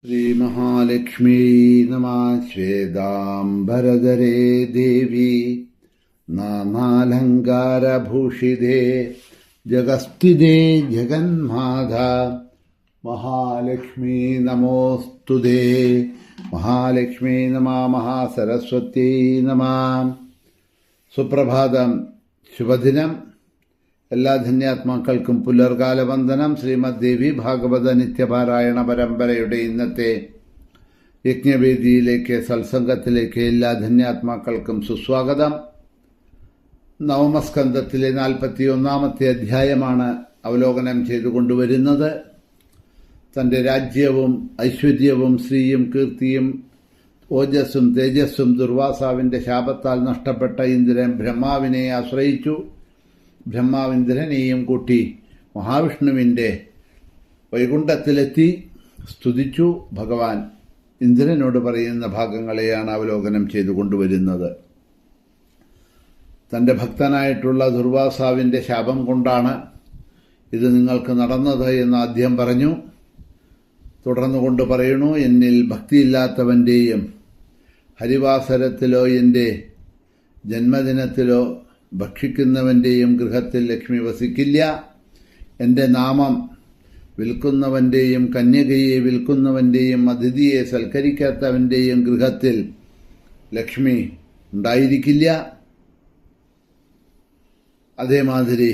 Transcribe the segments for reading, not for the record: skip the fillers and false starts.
ശ്രീമഹാലക്ഷ്മീ നമഃ. ശ്വേതാംബരധരേ ദേവി നാനാലങ്കാരഭൂഷിതേ ജഗസ്ഥിതേ ജഗന്മാത മഹാലക്ഷ്മീ നമോസ്തുതേ. മഹാലക്ഷ്മീ നമഃ. മഹാസരസ്വത്യൈ നമഃ. സുപ്രഭാതം, ശുഭദിനം. എല്ലാ ധന്യാത്മാക്കൾക്കും പുലർകാല വന്ദനം. ശ്രീമദ് ദേവി ഭാഗവത നിത്യപാരായണ പരമ്പരയുടെ ഇന്നത്തെ യജ്ഞവേദിയിലേക്ക്, സത്സംഗത്തിലേക്ക് എല്ലാ ധന്യാത്മാക്കൾക്കും സുസ്വാഗതം. നവമസ്കന്ധത്തിലെ 41-ാമത്തെ അധ്യായമാണ് അവലോകനം ചെയ്തുകൊണ്ടുവരുന്നത്. തന്റെ രാജ്യവും ഐശ്വര്യവും ശ്രീയും കീർത്തിയും ഓജസ്സും തേജസ്സും ദുർവാസാവിന്റെ ശാപത്താൽ നഷ്ടപ്പെട്ട ഇന്ദ്രൻ ബ്രഹ്മാവിനെ ആശ്രയിച്ചു. ബ്രഹ്മാവിന്ദ്രനെയും കൂട്ടി മഹാവിഷ്ണുവിന്റെ വൈകുണ്ഠത്തിലെത്തി സ്തുതിച്ചു. ഭഗവാൻ ഇന്ദ്രനോട് പറയുന്ന ഭാഗങ്ങളെയാണ് അവലോകനം ചെയ്തുകൊണ്ടുവരുന്നത്. തന്റെ ഭക്തനായിട്ടുള്ള ദുർവാസാവിന്റെ ശാപം കൊണ്ടാണ് ഇത് നിങ്ങൾക്ക് നടന്നത് എന്ന് ആദ്യം പറഞ്ഞു. തുടർന്നുകൊണ്ട് പറയണു, എന്നിൽ ഭക്തിയില്ലാത്തവന്റെയും ഹരിവാസരത്തിലോ എൻ്റെ ജന്മദിനത്തിലോ ഭക്ഷിക്കുന്നവന്റെയും ഗൃഹത്തിൽ ലക്ഷ്മി വസിക്കില്ല. എൻ്റെ നാമം വിൽക്കുന്നവന്റെയും കന്യകയെ വിൽക്കുന്നവന്റെയും അതിഥിയെ സൽക്കരിക്കാത്തവന്റെയും ഗൃഹത്തിൽ ലക്ഷ്മി ഉണ്ടായിരിക്കില്ല. അതേമാതിരി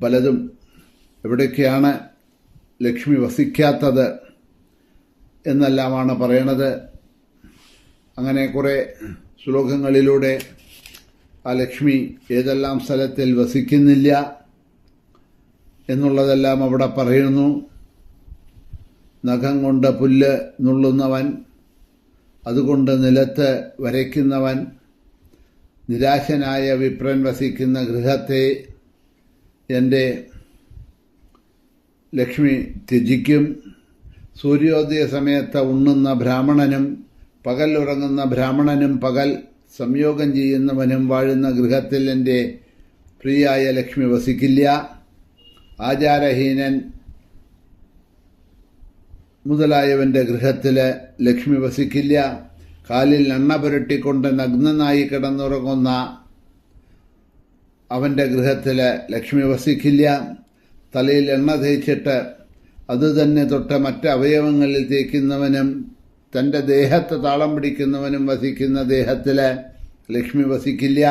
പലതും എവിടേക്കാണ് ലക്ഷ്മി വസിക്കാത്തത് എന്നെല്ലാമാണ് പറയണത്. അങ്ങനെ കുറെ ശ്ലോകങ്ങളിലൂടെ ആ ലക്ഷ്മി ഏതെല്ലാം സ്ഥലത്തിൽ വസിക്കുന്നില്ല എന്നുള്ളതെല്ലാം അവിടെ പറയുന്നു. നഖം കൊണ്ട് പുല്ല് നുള്ളുന്നവൻ, അതുകൊണ്ട് നിലത്ത് വരയ്ക്കുന്നവൻ, നിരാശനായ വിപ്രൻ വസിക്കുന്ന ഗൃഹത്തെ എൻ്റെ ലക്ഷ്മി ത്യജിക്കും. സൂര്യോദയ സമയത്ത് ഉണ്ണുന്ന ബ്രാഹ്മണനും പകൽ ഉറങ്ങുന്ന ബ്രാഹ്മണനും പകൽ സംയോഗം ചെയ്യുന്നവനും വാഴുന്ന ഗൃഹത്തിൽ എൻ്റെ പ്രിയായ ലക്ഷ്മി വസിക്കില്ല. ആചാരഹീനൻ മുതലായവന്റെ ഗൃഹത്തിൽ ലക്ഷ്മി വസിക്കില്ല. കാലിൽ എണ്ണ പുരട്ടിക്കൊണ്ട് നഗ്നനായി കിടന്നുറങ്ങുന്ന അവന്റെ ഗൃഹത്തിൽ ലക്ഷ്മി വസിക്കില്ല. തലയിൽ എണ്ണ തേച്ചിട്ട് അതുതന്നെ തൊട്ട് മറ്റ് അവയവങ്ങളിൽ തേക്കുന്നവനും തന്റെ ദേഹത്ത് താളം പിടിക്കുന്നവനും വസിക്കുന്ന ദേഹത്തില് ലക്ഷ്മി വസിക്കില്ല.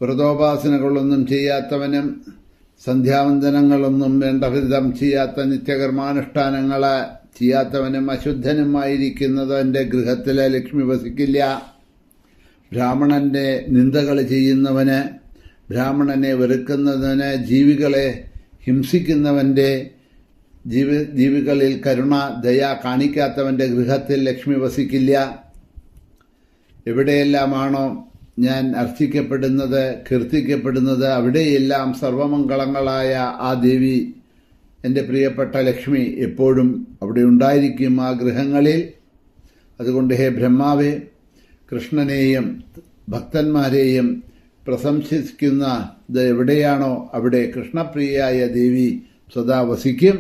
വ്രതോപാസനകളൊന്നും ചെയ്യാത്തവനും സന്ധ്യാവന്ദനങ്ങളൊന്നും വേണ്ടവിധം ചെയ്യാത്ത നിത്യകർമാനുഷ്ഠാനങ്ങള് ചെയ്യാത്തവനും അശുദ്ധനുമായിരിക്കുന്നവന്റെ ഗൃഹത്തില് ലക്ഷ്മി വസിക്കില്ല. ബ്രാഹ്മണന്റെ നിന്ദകൾ ചെയ്യുന്നവന്, ബ്രാഹ്മണനെ വെറുക്കുന്നതിന്, ജീവികളെ ഹിംസിക്കുന്നവന്റെ, ജീവികളിൽ കരുണ ദയ കാണിക്കാത്തവന്റെ ഗൃഹത്തിൽ ലക്ഷ്മി വസിക്കില്ല. എവിടെയെല്ലാമാണോ ഞാൻ അർച്ചിക്കപ്പെടുന്നത്, കീർത്തിക്കപ്പെടുന്നത്, അവിടെയെല്ലാം സർവമംഗളങ്ങളായ ആ ദേവി, എൻ്റെ പ്രിയപ്പെട്ട ലക്ഷ്മി എപ്പോഴും അവിടെ ഉണ്ടായിരിക്കും ആ ഗൃഹങ്ങളിൽ. അതുകൊണ്ട് ഹേ ബ്രഹ്മാവേ, കൃഷ്ണനെയും ഭക്തന്മാരെയും പ്രശംസിക്കുന്നത് എവിടെയാണോ അവിടെ കൃഷ്ണപ്രിയയായ ദേവി സദാ വസിക്കും.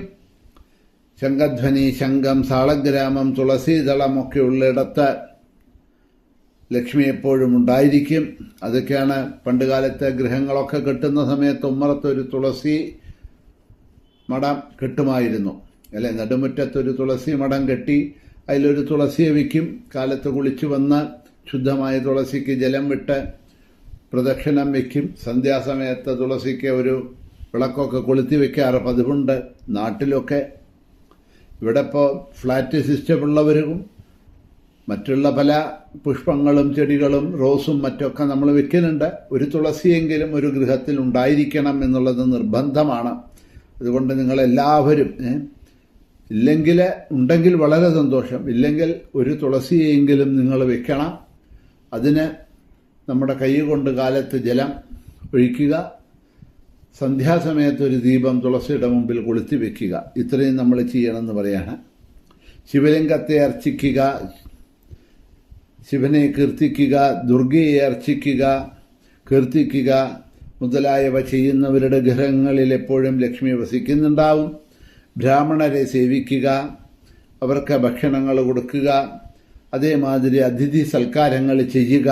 ശംഖധ്വനി, ശംഖം, സാളഗ്രാമം, തുളസീദളമൊക്കെ ഉള്ളിടത്ത് ലക്ഷ്മി എപ്പോഴും ഉണ്ടായിരിക്കും. അതൊക്കെയാണ് പണ്ടുകാലത്ത് ഗൃഹങ്ങളൊക്കെ കെട്ടുന്ന സമയത്ത് ഉമ്മറത്തൊരു തുളസി മഠം കെട്ടുമായിരുന്നു. അല്ലെ, നടുമുറ്റത്തൊരു തുളസി മഠം കെട്ടി അതിലൊരു തുളസിയെ വയ്ക്കും. കാലത്ത് കുളിച്ചു വന്ന് ശുദ്ധമായ തുളസിക്ക് ജലം വിട്ട് പ്രദക്ഷിണം വയ്ക്കും. സന്ധ്യാസമയത്ത് തുളസിക്ക് ഒരു വിളക്കൊക്കെ കൊളുത്തി വെക്കാറ് പതിവുണ്ട് നാട്ടിലൊക്കെ. ഇവിടെ ഇപ്പോൾ ഫ്ലാറ്റ് സിസ്റ്റമുള്ളവരും മറ്റുള്ള പല പുഷ്പങ്ങളും ചെടികളും റോസും മറ്റൊക്കെ നമ്മൾ വെക്കുന്നുണ്ട്. ഒരു തുളസിയെങ്കിലും ഒരു ഗൃഹത്തിൽ ഉണ്ടായിരിക്കണം എന്നുള്ളത് നിർബന്ധമാണ്. അതുകൊണ്ട് നിങ്ങളെല്ലാവരും ഇല്ലെങ്കിൽ ഉണ്ടെങ്കിൽ വളരെ സന്തോഷം, ഇല്ലെങ്കിൽ ഒരു തുളസിയെങ്കിലും നിങ്ങൾ വെക്കണം. അതിന് നമ്മുടെ കൈ കൊണ്ട് കാലത്ത് ജലം ഒഴിക്കുക, സന്ധ്യാസമയത്ത് ഒരു ദീപം തുളസിയുടെ മുമ്പിൽ കൊളുത്തി വെക്കുക. ഇത്രയും നമ്മൾ ചെയ്യണമെന്ന് പറയാണ്. ശിവലിംഗത്തെ അർച്ചിക്കുക, ശിവനെ കീർത്തിക്കുക, ദുർഗയെ അർച്ചിക്കുക, കീർത്തിക്കുക, മുതലായവ ചെയ്യുന്നവരുടെ ഗൃഹങ്ങളിൽ എപ്പോഴും ലക്ഷ്മി വസിക്കുന്നുണ്ടാവും. ബ്രാഹ്മണരെ സേവിക്കുക, അവർക്ക് ഭക്ഷണങ്ങൾ കൊടുക്കുക, അതേമാതിരി അതിഥി സൽക്കാരങ്ങൾ ചെയ്യുക,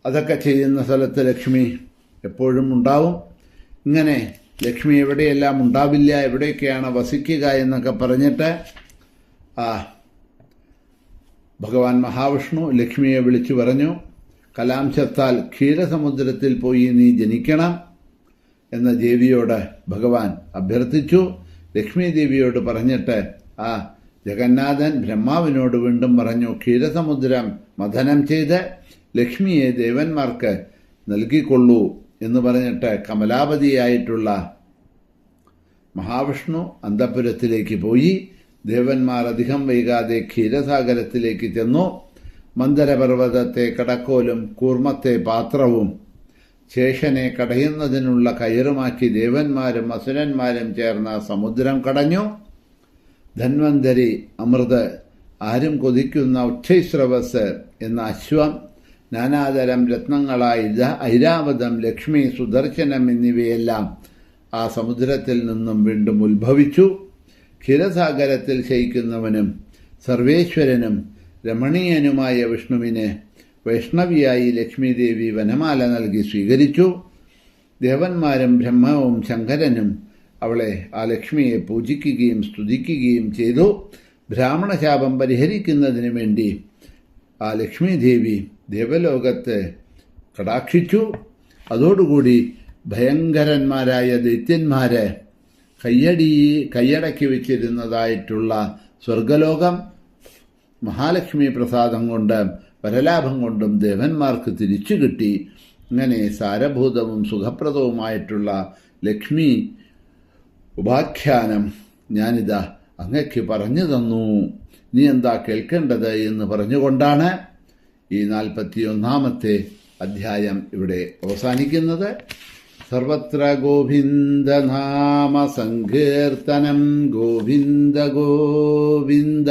അതൊക്കെ ചെയ്യുന്ന സ്ഥലത്ത് ലക്ഷ്മി എപ്പോഴും ഉണ്ടാവും. ഇങ്ങനെ ലക്ഷ്മി എവിടെയെല്ലാം ഉണ്ടാവില്ല, എവിടെയൊക്കെയാണ് വസിക്കുക എന്നൊക്കെ പറഞ്ഞിട്ട് ഭഗവാൻ മഹാവിഷ്ണു ലക്ഷ്മിയെ വിളിച്ചു പറഞ്ഞു, കലാംശത്താൽ ക്ഷീരസമുദ്രത്തിൽ പോയി നീ ജനിക്കണം എന്ന് ദേവിയോട് ഭഗവാൻ അഭ്യർത്ഥിച്ചു. ലക്ഷ്മി ദേവിയോട് പറഞ്ഞിട്ട് ജഗന്നാഥൻ ബ്രഹ്മാവിനോട് വീണ്ടും പറഞ്ഞു, ക്ഷീരസമുദ്രം മഥനം ചെയ്ത് ലക്ഷ്മിയെ ദേവന്മാർക്ക് നൽകിക്കൊള്ളൂ എന്ന് പറഞ്ഞിട്ട് കമലാപതിയായിട്ടുള്ള മഹാവിഷ്ണു അന്തഃപുരത്തിലേക്ക് പോയി. ദേവന്മാർ അധികം വൈകാതെ ക്ഷീരസാഗരത്തിലേക്ക് ചെന്നു. മന്ദരപർവ്വതത്തെ കടക്കോലും കൂർമ്മത്തെ പാത്രവും ശേഷനെ കടയുന്നതിനുള്ള കയറുമാക്കി ദേവന്മാരും അസുരന്മാരും ചേർന്ന സമുദ്രം കടഞ്ഞു. ധന്വന്തരി അമൃത്, ആരും കൊതിക്കുന്ന ഉച്ഛൈസ്രവസ് എന്ന അശ്വം, നാനാതരം രത്നങ്ങളായ ഐരാവതം, ലക്ഷ്മി, സുദർശനം എന്നിവയെല്ലാം ആ സമുദ്രത്തിൽ നിന്നും വീണ്ടും ഉത്ഭവിച്ചു. ക്ഷീരസാഗരത്തിൽ ശയിക്കുന്നവനും സർവേശ്വരനും രമണീയനുമായ വിഷ്ണുവിനെ വൈഷ്ണവിയായി ലക്ഷ്മീദേവി വനമാല നൽകി സ്വീകരിച്ചു. ദേവന്മാരും ബ്രഹ്മവും ശങ്കരനും അവളെ ആ ലക്ഷ്മിയെ പൂജിക്കുകയും സ്തുതിക്കുകയും ചെയ്തു. ബ്രാഹ്മണശാപം പരിഹരിക്കുന്നതിന് വേണ്ടി ആ ലക്ഷ്മീദേവി ദേവലോകത്തെ കടാക്ഷിച്ചു. അതോടുകൂടി ഭയങ്കരന്മാരായ ദൈത്യന്മാരെ കൈയടക്കി വെച്ചിരുന്നതായിട്ടുള്ള സ്വർഗലോകം മഹാലക്ഷ്മി പ്രസാദം കൊണ്ട് പരലാഭം കൊണ്ടും ദേവന്മാർക്ക് തിരിച്ചു കിട്ടി. ഇങ്ങനെ സാരഭൂതവും സുഖപ്രദവുമായിട്ടുള്ള ലക്ഷ്മി ഉപാഖ്യാനം ഞാനിതാ അങ്ങയ്ക്ക് പറഞ്ഞു തന്നു, നീ എന്താ കേൾക്കേണ്ടത് എന്ന് പറഞ്ഞുകൊണ്ടാണ് ഈ 41-ാമത്തെ അധ്യായം ഇവിടെ അവസാനിക്കുന്നത്. സർവത്ര ഗോവിന്ദനാമ സങ്കീർത്തനം, ഗോവിന്ദ ഗോവിന്ദ.